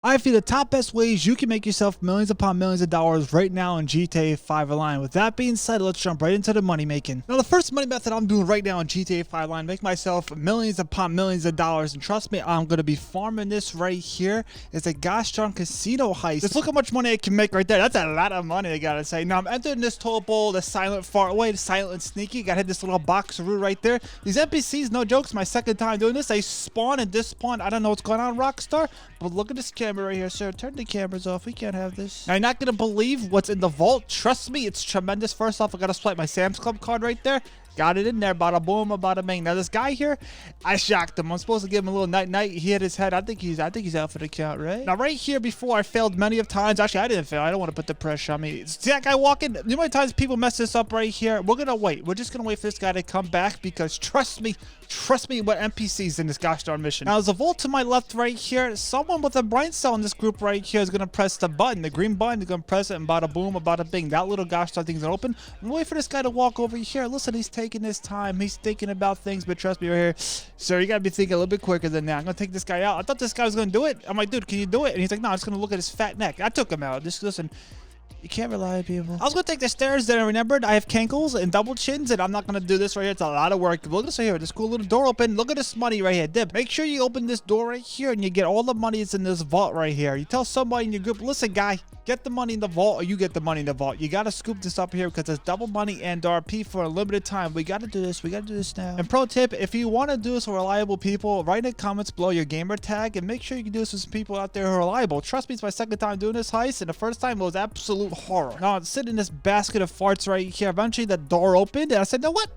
I feel the top best ways you can make yourself millions upon millions of dollars right now in GTA 5 Online. With that being said, let's jump right into the money making. Now, the first money method I'm doing right now in GTA 5 Online, make myself millions upon millions of dollars, and trust me, I'm going to be farming this right here. It's a gosh darn casino heist. Just look how much money I can make right there. That's a lot of money, I gotta say. Now, I'm entering this toll bowl, the silent far away, the silent and sneaky. Gotta hit this little box right there. These NPCs, no jokes, my second time doing this, they spawn and despawn. I don't know what's going on, Rockstar, but look at this camera right here, sir. Turn the cameras off. We can't have this. Now, you're not gonna believe what's in the vault. Trust me, it's tremendous. First off, I gotta swipe my Sam's Club card right there. Got it in there. Bada boom, bada bing. Now, this guy here, I shocked him. I'm supposed to give him a little night. He hit his head. I think he's out for the count, right? Now, right here, before I failed many of times. Actually, I didn't fail. I don't want to put the pressure on me. See that guy walking? You know how many times people mess this up right here? We're gonna wait. We're just gonna wait for this guy to come back because trust me, what NPCs in this gosh darn mission. Now, there's a vault to my left right here. Someone with a brain cell in this group right here is gonna press the button, the green button. They're gonna press it, and bada boom, bada bing. That little gosh darn thing's gonna open. I'm gonna wait for this guy to walk over here. Listen, he's taking his time. He's thinking about things, but trust me right here, sir, you gotta be thinking a little bit quicker than that. I'm gonna take this guy out. I thought this guy was gonna do it. I'm like, dude, can you do it? And he's like, no, I'm just gonna look at his fat neck. I took him out. Just listen. You can't rely on people. I was going to take the stairs, then I remembered I have cankles and double chins, and I'm not going to do this right here. It's a lot of work. Look at this right here. This cool little door open. Look at this money right here. Dip. Make sure you open this door right here, and you get all the money that's in this vault right here. You tell somebody in your group, listen, guy, get the money in the vault, or you get the money in the vault. You got to scoop this up here because it's double money and RP for a limited time. We got to do this. We got to do this now. And pro tip, if you want to do this with reliable people, write in the comments below your gamer tag, and make sure you can do this with some people out there who are reliable. Trust me, it's my second time doing this heist, and the first time it was absolute horror. Now, I'm sitting in this basket of farts right here. Eventually, the door opened, and I said, "No, what?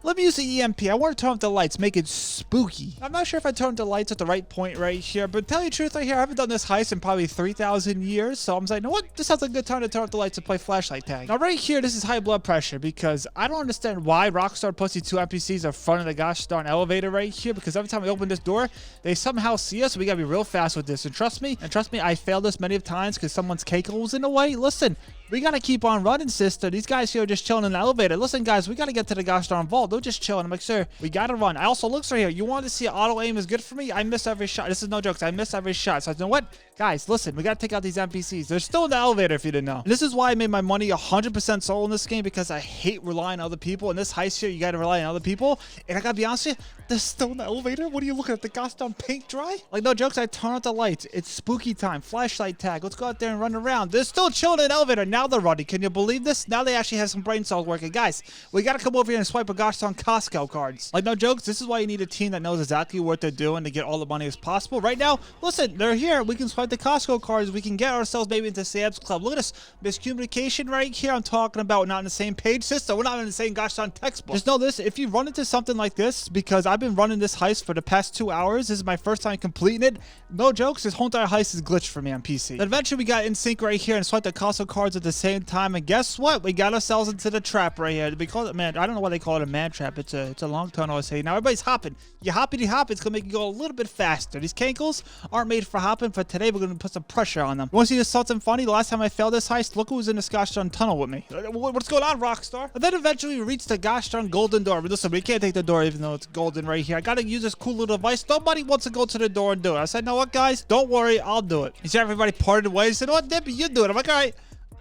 Let me use the EMP. I want to turn off the lights, make it spooky." I'm not sure if I turned the lights at the right point right here, but to tell you the truth right here, I haven't done this heist in probably 3,000 years, so I'm saying, you know what? This sounds like a good time to turn off the lights and play flashlight tag. Now, right here, this is high blood pressure because I don't understand why Rockstar puts these two NPCs in front of the gosh darn elevator right here, because every time we open this door, they somehow see us. We gotta be real fast with this, and trust me, I failed this many times because someone's cake was in the way. Listen, we gotta keep on running, sister. These guys here are just chilling in the elevator. Listen, guys, we gotta get to the gosh darn vault. They're just chilling. I'm like, sir, we gotta run. I also looks right here. You want to see auto aim is good for me? I miss every shot. This is no jokes. I miss every shot. So I said, you know what? Guys, listen, we gotta take out these NPCs. They're still in the elevator if you didn't know. This is why I made my money 100% solo in this game, because I hate relying on other people. In this heist here, you gotta rely on other people. And I gotta be honest with you, they're still in the elevator? What are you looking at? The gosh darn paint dry? Like, no jokes, I turn out the lights. It's spooky time. Flashlight tag. Let's go out there and run around. They're still chilling in the elevator. Now they're running. Can you believe this? Now they actually have some brain cells working. Guys, we gotta come over here and swipe a gosh darn Costco cards. Like, no jokes, this is why you need a team that knows exactly what they're doing to get all the money as possible. Right now, listen, they're here. We can swipe the Costco cards. We can get ourselves maybe into Sam's Club. Look at this miscommunication right here. I'm talking about not on the same page, sister. We're not in the same gosh darn textbook. Just know this, if you run into something like this, because I've been running this heist for the past 2 hours. This is my first time completing it. No jokes, this whole entire heist is glitched for me on PC. Then eventually we got in sync right here and swiped the Costco cards at the same time. And guess what? We got ourselves into the trap right here. We call it, man, I don't know why they call it a man trap. It's a long tunnel, I say. Now everybody's hopping. You hoppity hop, it's gonna make you go a little bit faster. These cankles aren't made for hopping. For today, we're gonna put some pressure on them. You want to see something funny? The last time I failed this heist, look who was in this gosh darn tunnel with me. What's going on, Rockstar? And then eventually we reached the gosh darn golden door. But listen, we can't take the door even though it's golden right here. I gotta use this cool little device. Nobody wants to go to the door and do it. I said, no, what, guys? Don't worry, I'll do it. You see everybody parted ways. I said, what, Dippy, you do it. I'm like, all right,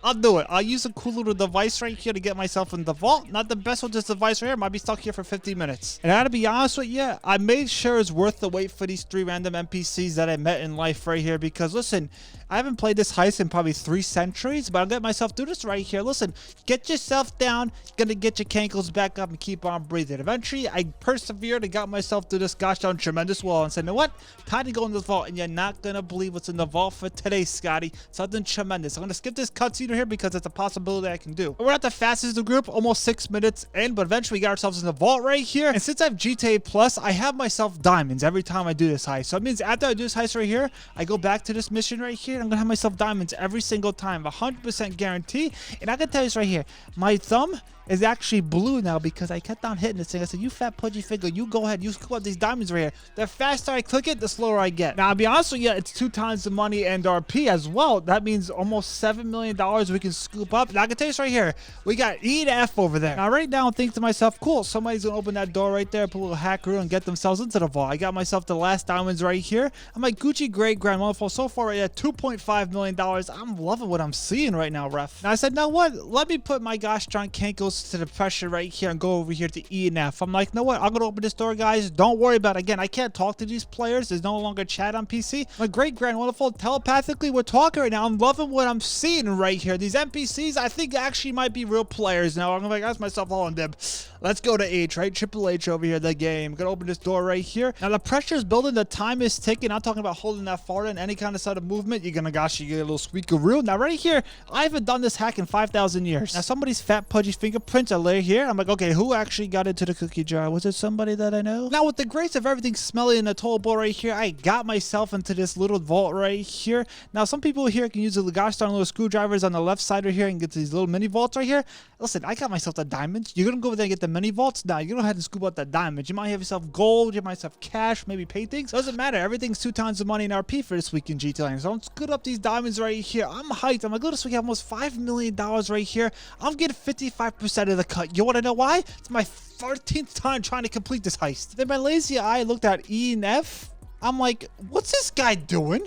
I'll do it. I'll use a cool little device right here to get myself in the vault. Not the best with this device right here. Might be stuck here for 50 minutes. And I gotta be honest with you, I made sure it's worth the wait for these 3 random NPCs that I met in life right here. Because listen, I haven't played this heist in probably 3 centuries, but I'll get myself through this right here. Listen, get yourself down. Gonna get your cankles back up and keep on breathing. Eventually, I persevered and got myself through this gosh darn tremendous wall and said, you know what? Time to go in this vault, and you're not gonna believe what's in the vault for today, Scotty. Something tremendous. I'm gonna skip this cutscene here because it's a possibility I can do. We're not the fastest in the group, almost 6 minutes in, but eventually we got ourselves in the vault right here. And since I have GTA Plus, I have myself diamonds every time I do this heist. So it means after I do this heist right here, I go back to this mission right here, and I'm gonna have myself diamonds every single time, 100% guarantee. And I can tell you this right here, my thumb is actually blue now because I kept on hitting this thing. I said, you fat pudgy figure, you go ahead, you scoop up these diamonds right here. The faster I click it, the slower I get. Now, I'll be honest with you, it's 2 times the money and RP as well. That means almost $7 million we can scoop up. Now, I can tell you this right here, we got E to F over there. Now, right now, I'm thinking to myself, cool, somebody's gonna open that door right there, put a little hacker and get themselves into the vault. I got myself the last diamonds right here. I'm like, Gucci, great, grand, wonderful. So far, right at $2.5 million. I'm loving what I'm seeing right now, ref. Now, I said, now what? Let me put my gosh darn cankles to the pressure right here and go over here to E and F. I'm like, you know what? I'm gonna open this door, guys. Don't worry about it. Again, I can't talk to these players. There's no longer chat on PC. My great, grand, wonderful, telepathically, we're talking right now. I'm loving what I'm seeing right here. These NPCs, I think, actually might be real players now. I'm gonna ask myself, hold on, Dib. Let's go to H, right? Triple H over here, the game. I'm gonna open this door right here. Now, the pressure is building. The time is ticking. I'm talking about holding that forward in any kind of sort of movement. You're gonna, gosh, you get a little squeakaroo. Now, right here, I haven't done this hack in 5,000 years. Now, somebody's fat, pudgy fingerprints are laid here. I'm like, okay, who actually got into the cookie jar? Was it somebody that I know? Now, with the grace of everything smelly in the toilet bowl right here, I got myself into this little vault right here. Now, some people here can use the gosh darn little screwdrivers on the left side right here and get to these little mini vaults right here. Listen, I got myself the diamonds. You're gonna go over there and get the mini vaults? Now, you don't have to scoop out the diamonds. You might have yourself gold, you might have cash, maybe paintings. Doesn't matter. Everything's 2 times the money in RP for this week in GTA. So I'm scoop up these diamonds right here. I'm hyped. I'm like, look, this week I have almost $5 million right here. I'm getting 55% of the cut. You wanna know why? It's my 13th time trying to complete this heist. Then my lazy eye looked at E and F. I'm like, what's this guy doing?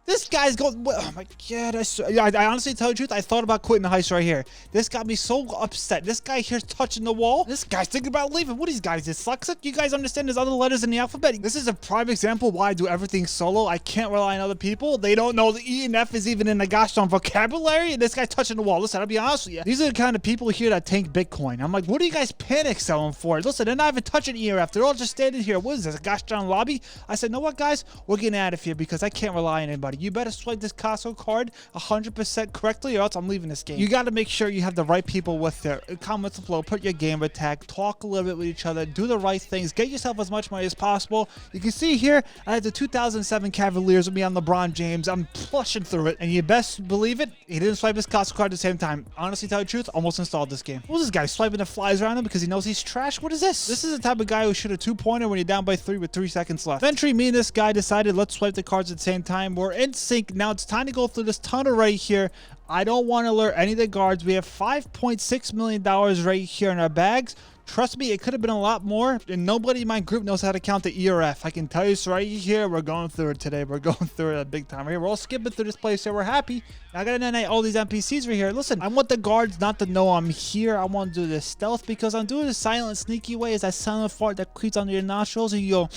This guy's going, oh my God, I honestly tell you the truth, I thought about quitting the heist right here. This got me so upset. This guy here's touching the wall. This guy's thinking about leaving. What are these guys, dyslexic? You guys understand there's other letters in the alphabet? This is a prime example why I do everything solo. I can't rely on other people. They don't know the E and F is even in the gosh darn vocabulary. And this guy's touching the wall. Listen, I'll be honest with you. These are the kind of people here that tank Bitcoin. I'm like, what are you guys panic selling for? Listen, they're not even touching E or F. They're all just standing here. What is this, a gosh darn lobby? I said, know what, guys? We're getting out of here because I can't rely on anybody. You better swipe this Costco card 100% correctly or else I'm leaving this game. You got to make sure you have the right people with there. Comments below, put your gamer tag, talk a little bit with each other, do the right things, get yourself as much money as possible. You can see here, I had the 2007 Cavaliers with me on LeBron James. I'm plushing through it, and you best believe it, he didn't swipe his Costco card at the same time. Honestly, tell you the truth, almost installed this game. Who's this guy swiping the flies around him because he knows he's trash? What is this? This is the type of guy who shoot a 2-pointer when you're down by 3 with 3 seconds left. Eventually, me and this guy decided let's swipe the cards at the same time. We're in sync. Now it's time to go through this tunnel right here. I don't want to alert any of the guards. We have $5.6 million right here in our bags. Trust me, it could have been a lot more, and nobody in my group knows how to count the E or F. I can tell you this right here. We're going through it today. We're going through it big time right here. We're all skipping through this place here. We're happy. Now, I got to deny all these NPCs right here. Listen, I want the guards not to know I'm here. I want to do this stealth because I'm doing the silent, sneaky way. Is that silent fart that creeps under your nostrils, and you go,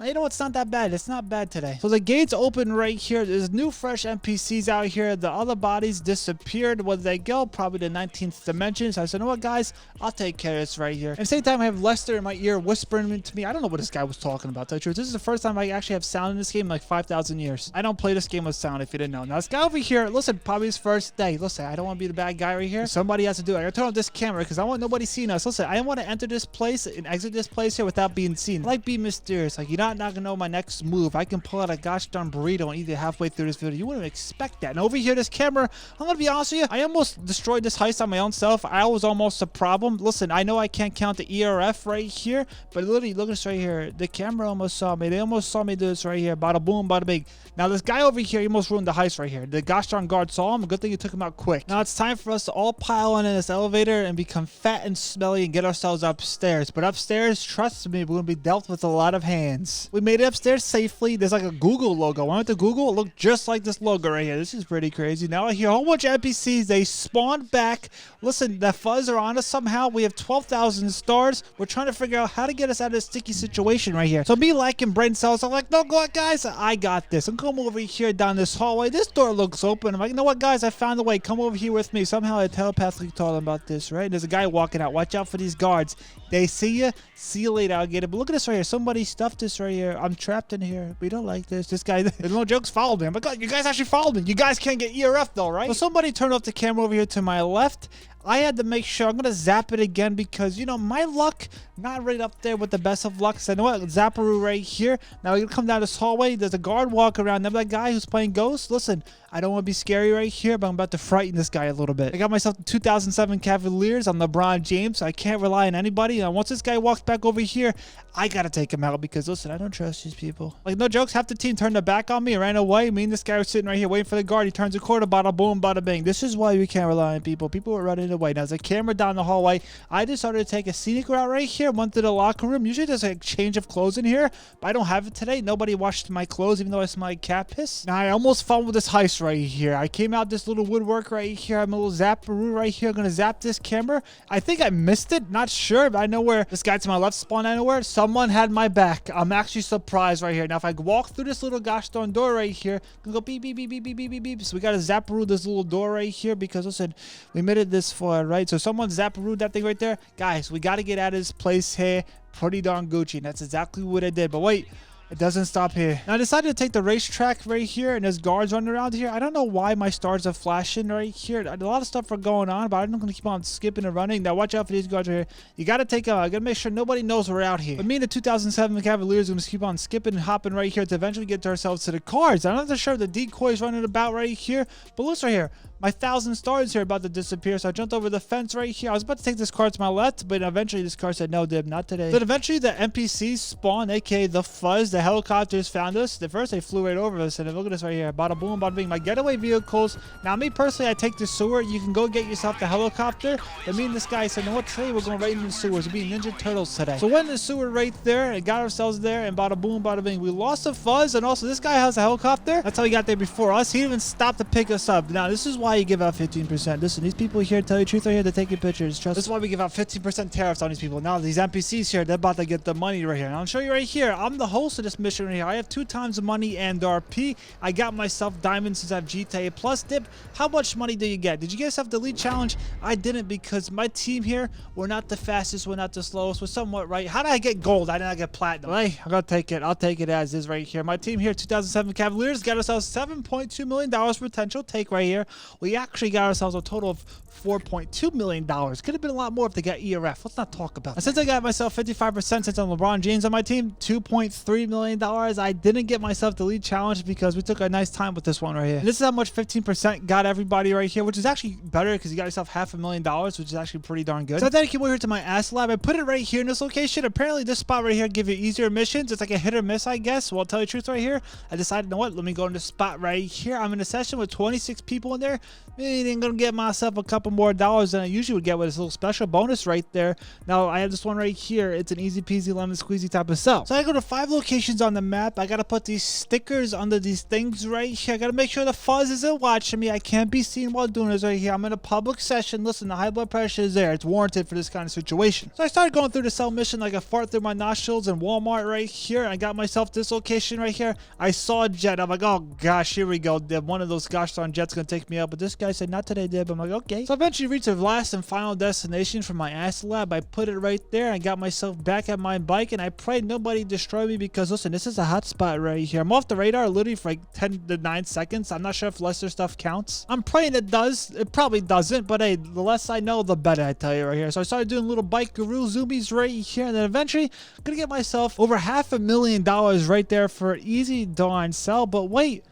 you know, it's not that bad. It's not bad today. So the gates open right here. There's new, fresh NPCs out here. The other bodies disappeared. Where did they go? Probably the 19th dimension. So I said, you know what, guys? I'll take care of this right here. At the same time, I have Lester in my ear whispering to me. I don't know what this guy was talking about. This is the first time I actually have sound in this game in like 5,000 years. I don't play this game with sound if you didn't know. Now, this guy over here, listen, probably his first day. Listen, I don't want to be the bad guy right here. Somebody has to do it. I gotta turn off this camera because I want nobody seeing us. Listen, I want to enter this place and exit this place here without being seen. I like being mysterious. Like, you're not gonna know my next move. I can pull out a gosh darn burrito and eat it halfway through this video. You wouldn't expect that. And over here, this camera, I'm gonna be honest with you, I almost destroyed this heist on my own self. I was almost a problem. Listen, I know I can't count the ERF right here, but literally, look at this right here. The camera almost saw me. They almost saw me do this right here. Bada boom, bada bing. Now, this guy over here, he almost ruined the heist right here. The gosh darn guard saw him. A good thing he took him out quick. Now, it's time for us to all pile in this elevator and become fat and smelly and get ourselves upstairs. But upstairs, trust me, we're going to be dealt with a lot of hands. We made it upstairs safely. There's like a Google logo. I went to Google. It looked just like this logo right here. This is pretty crazy. Now, I hear a whole bunch of NPCs. They spawned back. Listen, the fuzz are on us somehow. We have 12,000 stars. We're trying to figure out how to get us out of this sticky situation right here. So me liking brain cells, I'm like, no, go on, guys. I got this. I'm coming over here down this hallway. This door looks open. I'm like, you know what, guys? I found a way. Come over here with me. Somehow I telepathically told them about this, right? There's a guy walking out. Watch out for these guards. They see you. See you later, alligator. But look at this right here. Somebody stuffed this right here. I'm trapped in here. We don't like this. This guy, there's no jokes, followed me. I'm like, God, you guys actually followed me. You guys can't get ERF though, right? So somebody turned off the camera over here to my left. I had to make sure I'm gonna zap it again because you know my luck not right up there with the best of luck. So you know what, Zapparoo right here. Now we're gonna come down this hallway. There's a guard walk around. Remember that guy who's playing Ghost? Listen, I don't want to be scary right here, but I'm about to frighten this guy a little bit. I got myself the 2007 Cavaliers on LeBron James, so I can't rely on anybody. Now once this guy walks back over here, I gotta take him out because listen, I don't trust these people. Like no jokes, half the team turned their back on me and ran away. Me and this guy were sitting right here waiting for the guard. He turns a quarter, bada boom, bada bing. This is why we can't rely on people. People were running away. Now there's a camera down the hallway. I decided to take a scenic route right here. Went to the locker room. Usually there's a change of clothes in here, but I don't have it today. Nobody washed my clothes, even though I smell like cat piss. Now I almost fumbled this heist right here. I came out this little woodwork right here. I'm a little Zapparoo right here. I'm gonna zap this camera. I think I missed it. Not sure, but I know where this guy to my left spawned anywhere. Someone had my back. I'm actually surprised right here. Now if I walk through this little gosh darn door right here, I'm gonna go beep beep beep beep beep beep beep beep. So we gotta Zapparoo this little door right here because listen, we made it this far, right? So someone Zapparoo that thing right there. Guys, we gotta get out of this place here pretty darn Gucci, and that's exactly what I did. But wait, it doesn't stop here. Now I decided to take the racetrack right here, and there's guards running around here. I don't know why my stars are flashing right here. A lot of stuff are going on, but I'm gonna keep on skipping and running. Now watch out for these guards right here. You gotta take them out. You gotta make sure nobody knows we're out here. But me and the 2007 Cavaliers are gonna keep on skipping and hopping right here to eventually get to ourselves to the cars. I'm not sure the decoys running about right here, but look right here. My 1,000 stars here about to disappear, so I jumped over the fence right here. I was about to take this car to my left, but eventually this car said, no, Dib, not today. But eventually the NPCs spawned, aka the Fuzz. The helicopters found us. At first, they flew right over us, and look at this right here. Bada boom, bada bing. My getaway vehicles. Now, me personally, I take the sewer. You can go get yourself the helicopter. But me and this guy said, no, what today we're going right into the sewers. We're being Ninja Turtles today. So went in the sewer right there and got ourselves there, and bada boom, bada bing. We lost the Fuzz, and also this guy has a helicopter. That's how he got there before us. He didn't even stop to pick us up. Now, this is why you give out 15%. Listen, these people here tell you the truth right here. They're taking pictures. Trust. This is why we give out 15% tariffs on these people. Now these NPCs here, they're about to get the money right here. And I'll show you right here. I'm the host of this mission right here. I have 2 times the money and RP. I got myself diamonds since I have GTA Plus. Dip, how much money do you get? Did you get yourself the lead challenge? I didn't because my team here, we're not the fastest, we're not the slowest, we're somewhat right. How did I get gold? I did not get platinum. Hey, I'm gonna take it. I'll take it as is right here. My team here, 2007 Cavaliers, got ourselves $7.2 million potential take right here. We actually got ourselves a total of $4.2 million. Could have been a lot more if they got ERF. Let's not talk about it. Since I got myself 55% since I'm LeBron James on my team, $2.3 million. I didn't get myself the lead challenge because we took a nice time with this one right here. And this is how much 15% got everybody right here, which is actually better because you got yourself $500,000, which is actually pretty darn good. So I thought I came over here to my ass lab. I put it right here in this location. Apparently this spot right here give you easier missions. It's like a hit or miss, I guess. Well, I'll tell you the truth right here. I decided, you know what? Let me go in this spot right here. I'm in a session with 26 people in there. Maybe I'm gonna get myself a couple more dollars than I usually would get with this little special bonus right there. Now I have this one right here. It's an easy peasy lemon squeezy type of sell. So I go to 5 locations on the map. I gotta put these stickers under these things right here. I gotta make sure the Fuzz isn't watching me. I can't be seen while doing this right here. I'm in a public session. Listen, the high blood pressure is there. It's warranted for this kind of situation. So I started going through the cell mission like a fart through my nostrils in Walmart right here. I got myself this location right here. I saw a jet. I'm like, oh gosh, here we go, Dib. One of those gosh darn jets gonna take me out. But this guy said, not today, Dib. I'm like, okay. So I eventually reached the last and final destination for my ass lab. I put it right there. I got myself back at my bike and I prayed nobody destroy me because listen, this is a hot spot right here. I'm off the radar literally for like 10 to 9 seconds. I'm not sure if lesser stuff counts. I'm praying it does. It probably doesn't, but hey, the less I know, the better, I tell you right here. So I started doing little bike guru zoomies right here, and then eventually I'm gonna get myself over $500,000 right there for an easy darn sell. But wait,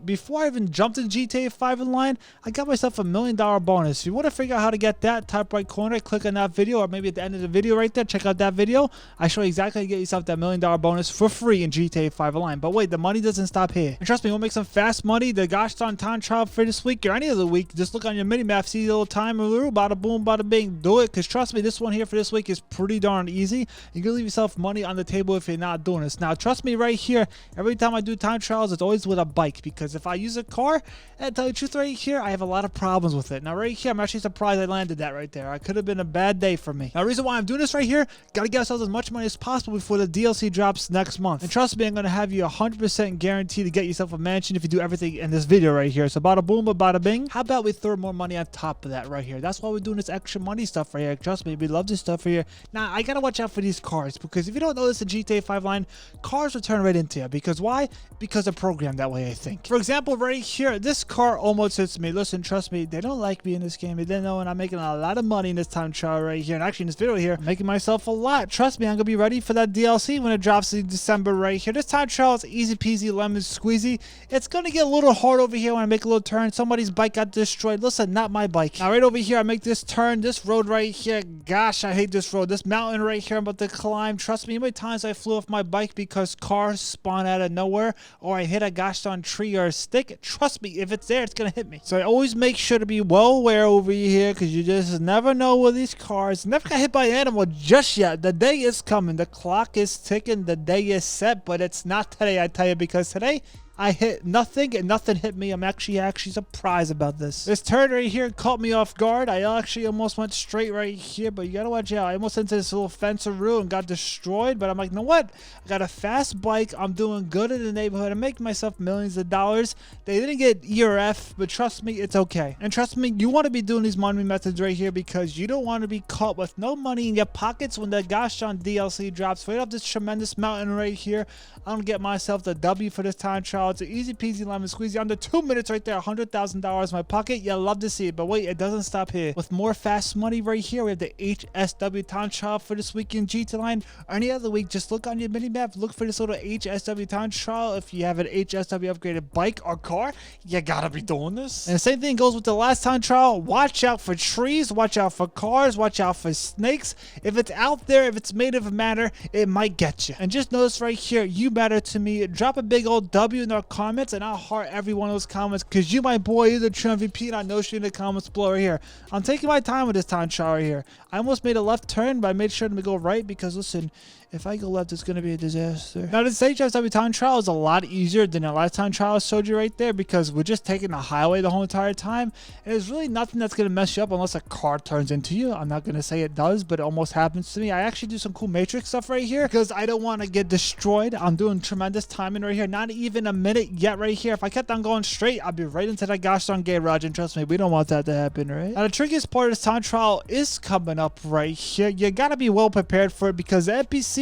before I even jumped into GTA 5 in line, I got myself $1 million bonus. If you want to figure out how to get that, top right corner, click on that video, or maybe at the end of the video right there, check out that video. I show you exactly how to get yourself that $1 million bonus for free in GTA 5 Online. But wait, the money doesn't stop here. And trust me, we'll make some fast money. The gosh darn time trial for this week or any other week, just look on your mini map, see the little timer, bada boom, bada bing, do it. Because trust me, this one here for this week is pretty darn easy. You can leave yourself money on the table if you're not doing this. Now, trust me right here, every time I do time trials, it's always with a bike. Because if I use a car, and to tell you the truth right here, I have a lot of problems with it. Now right here, I'm actually surprised I landed that right there. I could have been a bad day for me. Now the reason why I'm doing this right here, gotta get ourselves as much money as possible before the DLC drops next month. And trust me, I'm gonna have you 100% guarantee to get yourself a mansion if you do everything in this video right here. So bada boom, bada bing. How about we throw more money on top of that right here? That's why we're doing this extra money stuff right here. Trust me, we love this stuff right here. Now I gotta watch out for these cars because if you don't know this in GTA 5 line, cars will turn right into you. Because why? Because they're programmed that way, I think. For example, right here, this car almost hits me. Listen, trust me, they don't like me in this game. They didn't know, and I'm making a lot of money in this time trial right here. And actually in this video here, I'm making myself a lot. Trust me, I'm gonna be ready for that DLC when it drops in December right here. This time trial is easy peasy lemon squeezy. It's gonna get a little hard over here when I make a little turn. Somebody's bike got destroyed. Listen, not my bike. Now right over here, I make this turn, this road right here. Gosh, I hate this road. This mountain right here I'm about to climb. Trust me, how many times I flew off my bike because cars spawn out of nowhere, or I hit a gosh darn tree or a stick. Trust me, if it's there, it's gonna hit me. So I always make sure to be well aware over here, because you just never know with these cars. Never got hit by an animal just yet. The day is coming. The clock is ticking. The day is set, but it's not today, I tell you, because today I hit nothing and nothing hit me. I'm actually surprised about this. This turn right here caught me off guard. I actually almost went straight right here, but you gotta watch out. I almost into this little fence or roof and got destroyed, but I'm like, you know what? I got a fast bike. I'm doing good in the neighborhood. I'm making myself millions of dollars. They didn't get E or F, but trust me, it's okay. And trust me, you want to be doing these money methods right here because you don't want to be caught with no money in your pockets when the gosh darn DLC drops. Right off this tremendous mountain right here, I'm gonna get myself the W for this time trial. It's an easy peasy lemon squeezy. Under 2 minutes right there, $100,000 in my pocket. You love to see it, but wait, it doesn't stop here. With more fast money right here, we have the HSW time trial for this week in GT Line. Or any other week, just look on your mini map, look for this little HSW time trial. If you have an HSW upgraded bike or car, you gotta be doing this. And the same thing goes with the last time trial. Watch out for trees, watch out for cars, watch out for snakes. If it's out there, if it's made of matter, it might get you. And just notice right here, you matter to me. Drop a big old W in our comments, and I'll heart every one of those comments, because you, my boy, is a true MVP, and I know you in the comments below right here. I'm taking my time with this time trial right here. I almost made a left turn, but I made sure to go right, because listen, if I go left, it's going to be a disaster. Now, this HSW time trial is a lot easier than the last time trial I showed you right there, because we're just taking the highway the whole entire time. And there's really nothing that's going to mess you up unless a car turns into you. I'm not going to say it does, but it almost happens to me. I actually do some cool Matrix stuff right here because I don't want to get destroyed. I'm doing tremendous timing right here. Not even a minute yet right here. If I kept on going straight, I'd be right into that gosh darn garage. And trust me, we don't want that to happen, right? Now, the trickiest part of this time trial is coming up right here. You got to be well prepared for it, because the NPCs,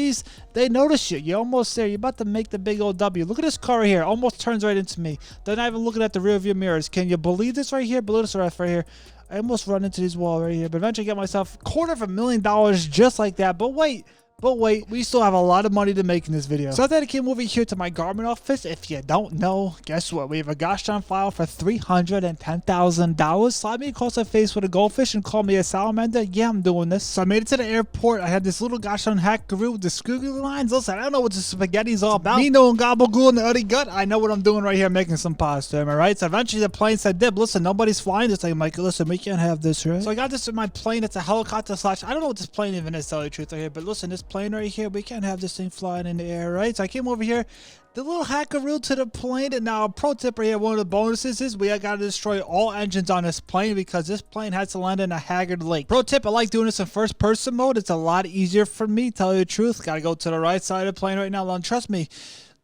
they notice you. You're almost there. You're about to make the big old W. Look at this car right here. Almost turns right into me. They're not even looking at the rear view mirrors. Can you believe this right here? Believe this right here. I almost run into this wall right here, but eventually get myself $250,000 just like that. But wait, we still have a lot of money to make in this video. So I thought I came over here to my garment office. If you don't know, guess what? We have a gosh darn file for $310,000. Slide me across the face with a goldfish and call me a salamander. Yeah, I'm doing this. So I made it to the airport. I had this little gosh darn hackaroo with the squiggly lines. Listen, I don't know what the spaghetti's all about. Me knowing gabagool in the uddy gut, I know what I'm doing right here, making some pasta. Am I right? So eventually the plane said, Dib, listen, nobody's flying this thing. I'm like, listen, we can't have this, right? So I got this in my plane. It's a helicopter slash, I don't know what this plane even is, to tell you the truth right here, but listen, this plane right here, we can't have this thing flying in the air, right? So I came over here, the little hackaroo to the plane. And now a pro tip right here, one of the bonuses is we got to destroy all engines on this plane, because this plane has to land in a haggard lake. Pro tip, I like doing this in first person mode. It's a lot easier for me, tell you the truth. Gotta go to the right side of the plane right now. And trust me,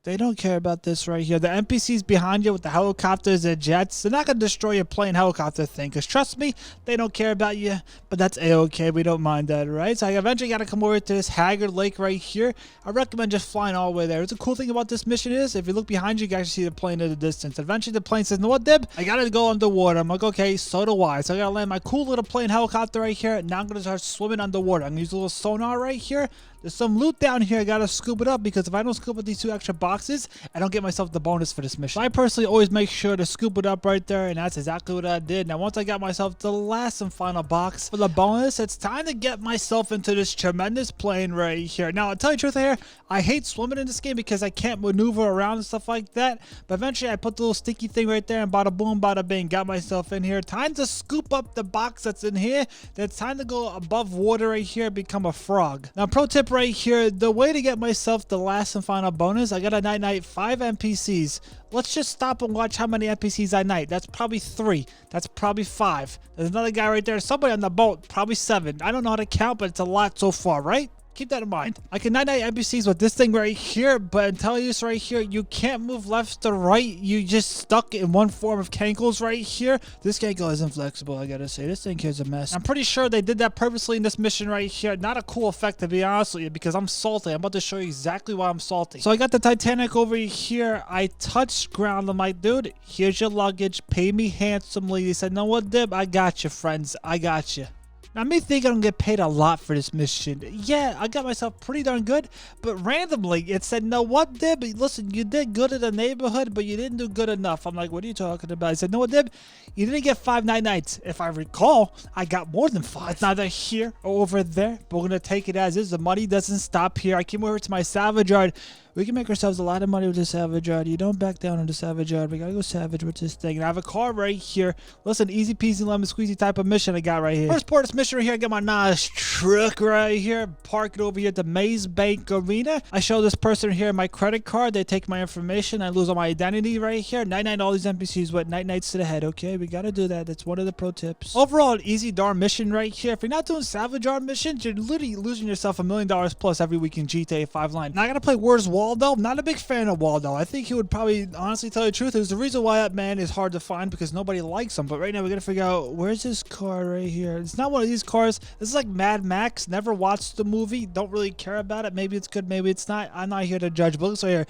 they don't care about this right here. The NPCs behind you with the helicopters and jets, they're not going to destroy your plane helicopter thing, because trust me, they don't care about you, but that's a-okay. We don't mind that, right? So I eventually got to come over to this haggard lake right here. I recommend just flying all the way there. The cool thing about this mission is, if you look behind you, you guys see the plane in the distance. Eventually the plane says, you know what, Dib? I got to go underwater. I'm like, okay, so do I. So I got to land my cool little plane helicopter right here. Now I'm going to start swimming underwater. I'm going to use a little sonar right here. There's some loot down here. I gotta scoop it up, because if I don't scoop up these 2 extra boxes, I don't get myself the bonus for this mission. I personally always make sure to scoop it up right there, and that's exactly what I did. Now, once I got myself the last and final box for the bonus, it's time to get myself into this tremendous plane right here. Now, I'll tell you the truth here, I hate swimming in this game because I can't maneuver around and stuff like that. But eventually, I put the little sticky thing right there, and bada boom, bada bing, got myself in here. Time to scoop up the box that's in here. Then it's time to go above water right here and become a frog. Now, pro tip right here, the way to get myself the last and final bonus, I got a night 5 NPCs. Let's just stop and watch how many NPCs I night. That's probably 3. That's probably 5. There's another guy right there. Somebody on the boat, probably 7. I don't know how to count, but it's a lot so far, right? Keep that in mind. I can 99 NPCs with this thing right here, but I'm telling you this right here, you can't move left to right. You just stuck in one form of cankles right here. This cankle isn't flexible, I gotta say. This thing here's a mess. I'm pretty sure they did that purposely in this mission right here. Not a cool effect, to be honest with you, because I'm salty. I'm about to show you exactly why I'm salty. So I got the Titanic over here. I touched ground. I'm like, dude, here's your luggage. Pay me handsomely. He said, no what, Dib? I got you, friends. I got you. Now, me thinking I'm going to get paid a lot for this mission. Yeah, I got myself pretty darn good, but randomly it said, no what, Dib? Listen, you did good in the neighborhood, but you didn't do good enough. I'm like, what are you talking about? He said, no what, Dib? You didn't get 5 nights. If I recall, I got more than 5. It's neither here or over there, but we're going to take it as is. The money doesn't stop here. I came over to my salvage yard. We can make ourselves a lot of money with the salvage yard. You don't back down on the salvage yard. We gotta go salvage with this thing. And I have a car right here. Listen, easy peasy lemon squeezy type of mission I got right here. First part of this mission right here, I got my nice truck right here. Park it over here at the Maze Bank Arena. I show this person here my credit card. They take my information. I lose all my identity right here. 99 all these NPCs with nights to the head. Okay, we gotta do that. That's one of the pro tips. Overall, an easy darn mission right here. If you're not doing salvage yard missions, you're literally losing yourself $1 million plus every week in GTA 5 line. Now I gotta play Where's Waldo. Not a big fan of Waldo. I think he would probably honestly tell you the truth. There's the reason why that man is hard to find because nobody likes him. But right now we gotta figure out where's this car right here. It's not one of these cars. This is like Mad Max. Never watched the movie. Don't really care about it. Maybe it's good. Maybe it's not. I'm not here to judge. But looks right here.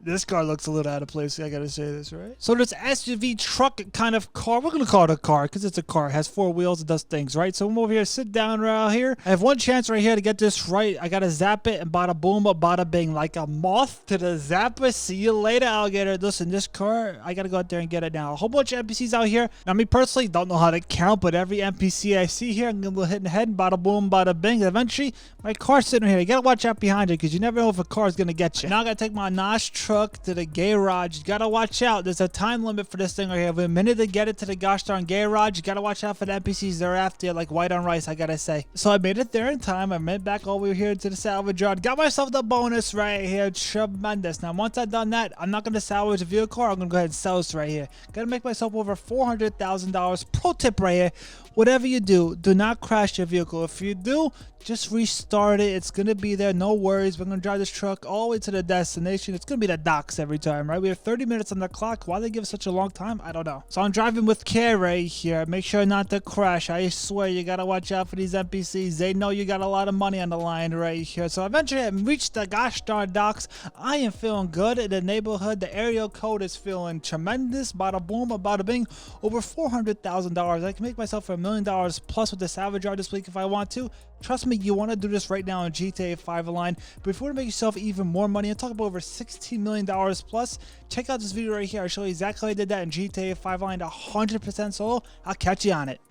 This car looks a little out of place. I gotta say this, right? So this SUV truck kind of car. We're gonna call it a car because it's a car. It has 4 wheels. It does things, right? So I'm over here. Sit down right here. I have one chance right here to get this right. I gotta zap it and bada boom, bada bing, like a moth to the zapper. See you later, alligator. Listen, this car, I gotta go out there and get it now. A whole bunch of NPCs out here. Now, me personally don't know how to count, but every NPC I see here, I'm gonna go hit the head, bada boom, bada bing. Eventually, my car's sitting here. You gotta watch out behind you because you never know if a car's gonna get you. Now I gotta take my nice truck to the garage. You gotta watch out. There's a time limit for this thing right here. We have a minute to get it to the gosh darn garage. You gotta watch out for the NPCs. They're after you like white on rice, I gotta say. So I made it there in time. I made back all the way here to the salvage yard. Got myself the bonus right here. Tremendous. Now, once I've done that, I'm not going to salvage a vehicle. I'm going to go ahead and sell this right here. Got to make myself over $400,000. Pro tip right here. Whatever you do not crash your vehicle. If you do, just restart it. It's going to be there. No worries. We're going to drive this truck all the way to the destination. It's going to be the docks every time, right? We have 30 minutes on the clock. Why they give us such a long time? I don't know. So I'm driving with care right here. Make sure not to crash. I swear you got to watch out for these NPCs. They know you got a lot of money on the line right here. So eventually I reached the gosh darn docks. I am feeling good in the neighborhood. The area code is feeling tremendous. Bada boom, bada bing. Over $400,000. I can make myself $1 million plus with the salvage yard this week if I want to. Trust me, you want to do this right now in GTA 5 Align. But if you want to make yourself even more money and talk about over $16 million plus, check out this video right here. I'll show you exactly how I did that in GTA 5 Align 100% solo. I'll catch you on it.